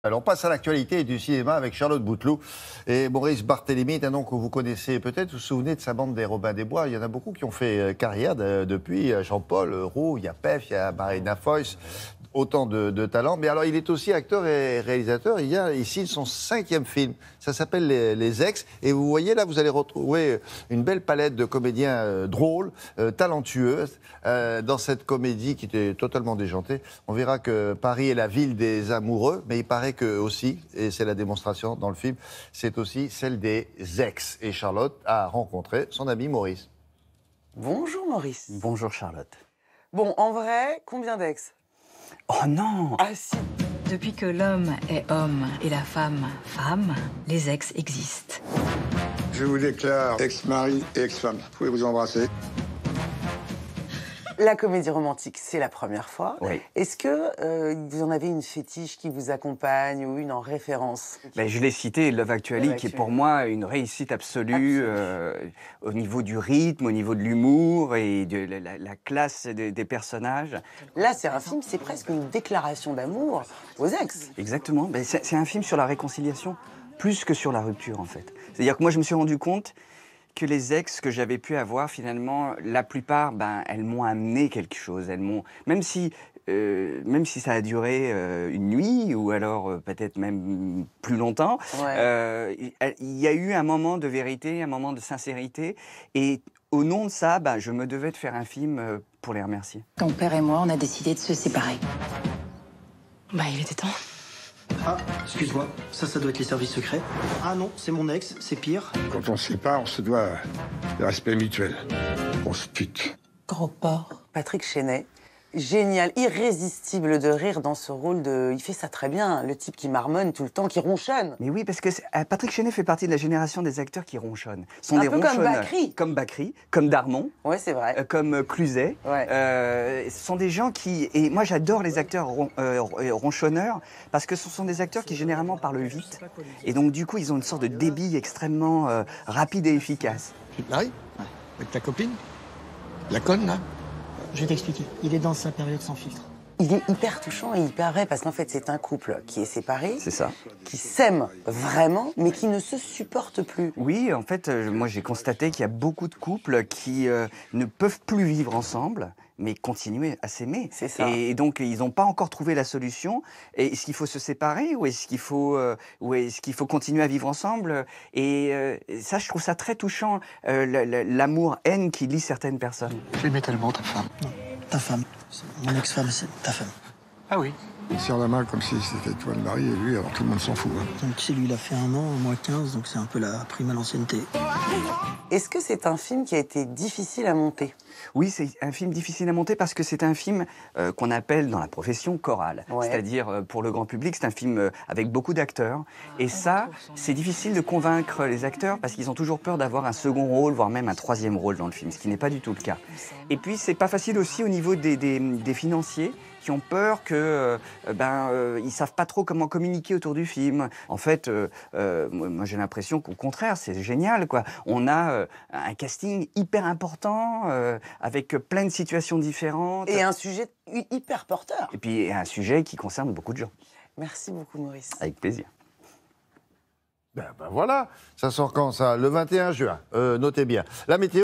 Alors, on passe à l'actualité du cinéma avec Charlotte Bouteloup et Maurice Barthélémy, un nom que vous connaissez peut-être. Vous vous souvenez de sa bande des Robins des Bois. Il y en a beaucoup qui ont fait carrière depuis. Jean-Paul Roux, il y a Pef, il y a Marina Foïs, autant de talents. Mais alors, il est aussi acteur et réalisateur. Il y a ici son 5e film. Ça s'appelle Les Ex. Et vous voyez là, vous allez retrouver une belle palette de comédiens drôles, talentueux dans cette comédie qui était totalement déjantée. On verra que Paris est la ville des amoureux, mais il paraît que aussi, et c'est la démonstration dans le film, c'est aussi celle des ex. Et Charlotte a rencontré son ami Maurice. Bonjour Maurice. Bonjour Charlotte. Bon, en vrai, combien d'ex? Oh non! Ah si. Depuis que l'homme est homme et la femme femme, les ex existent. Je vous déclare ex-mari et ex-femme. Vous pouvez vous embrasser. La comédie romantique, c'est la première fois. Oui. Est-ce que vous en avez une fétiche qui vous accompagne ou une en référence? Ben, je l'ai cité, Love Actually, qui est pour moi une réussite absolue au niveau du rythme, au niveau de l'humour et de la classe des personnages. Là, c'est un film, c'est presque une déclaration d'amour aux ex. Exactement. Ben, c'est un film sur la réconciliation, plus que sur la rupture en fait. C'est-à-dire que moi je me suis rendu compte que les ex que j'avais pu avoir, finalement, la plupart, ben, elles m'ont amené quelque chose. Elles m'ont, même si ça a duré une nuit, ou alors peut-être même plus longtemps, il y a eu un moment de vérité, un moment de sincérité. Et au nom de ça, ben, je me devais de faire un film pour les remercier. Ton père et moi, on a décidé de se séparer. Bah, il était temps. Ah, excuse-moi, ça doit être les services secrets. Ah non, c'est mon ex, c'est pire. Quand on se sépare, on se doit de respect mutuel. On se quitte. Gros porc. Patrick Chenet, génial, irrésistible de rire dans ce rôle de... Il fait ça très bien, le type qui marmonne tout le temps, qui ronchonne. Mais oui, parce que Patrick Chenet fait partie de la génération des acteurs qui ronchonnent. Ce sont Un des peu comme ronchonneurs. Bacri. Comme Bacri, comme Darmon. Ouais, c'est vrai. Comme Cluzet. Ouais. Ce sont des gens qui... Et moi, j'adore les acteurs ronchonneurs parce que ce sont des acteurs qui, généralement, parlent vite. Et donc, du coup, ils ont une sorte de débit extrêmement rapide et efficace. Tu te maries? Avec ta copine? La conne, là? Je vais t'expliquer. Il est dans sa période sans filtre. Il est hyper touchant et hyper vrai, parce qu'en fait, c'est un couple qui est séparé, C'est ça. qui s'aime vraiment, mais qui ne se supporte plus. Oui, en fait, moi, j'ai constaté qu'il y a beaucoup de couples qui ne peuvent plus vivre ensemble, mais continuer à s'aimer. C'est ça. Et donc, ils n'ont pas encore trouvé la solution. Et est-ce qu'il faut se séparer ou est-ce qu'il faut continuer à vivre ensemble? Et ça, je trouve ça très touchant, l'amour-haine qui lie certaines personnes. Je l'aimais tellement, ta femme. Non, ta femme. Mon ex-femme, c'est ta femme. Ah oui. Il serre la main comme si c'était toi le mari et lui, alors tout le monde s'en fout. Hein. Donc tu sais, lui, il a fait 1 an, moi 15, donc c'est un peu la prime à l'ancienneté. Est-ce que c'est un film qui a été difficile à monter? Oui, c'est un film difficile à monter parce que c'est un film qu'on appelle dans la profession choral. Ouais. C'est-à-dire, pour le grand public, c'est un film avec beaucoup d'acteurs. Et ça, c'est difficile de convaincre les acteurs parce qu'ils ont toujours peur d'avoir un second rôle, voire même un 3e rôle dans le film, ce qui n'est pas du tout le cas. Et puis, c'est pas facile aussi au niveau des financiers qui ont peur que ils savent pas trop comment communiquer autour du film. En fait, moi j'ai l'impression qu'au contraire, c'est génial, quoi. On a un casting hyper important avec plein de situations différentes. Et un sujet hyper porteur. Et puis un sujet qui concerne beaucoup de gens. Merci beaucoup, Maurice. Avec plaisir. Ben voilà, ça sort quand ça? Le 21 juin, notez bien. La météo.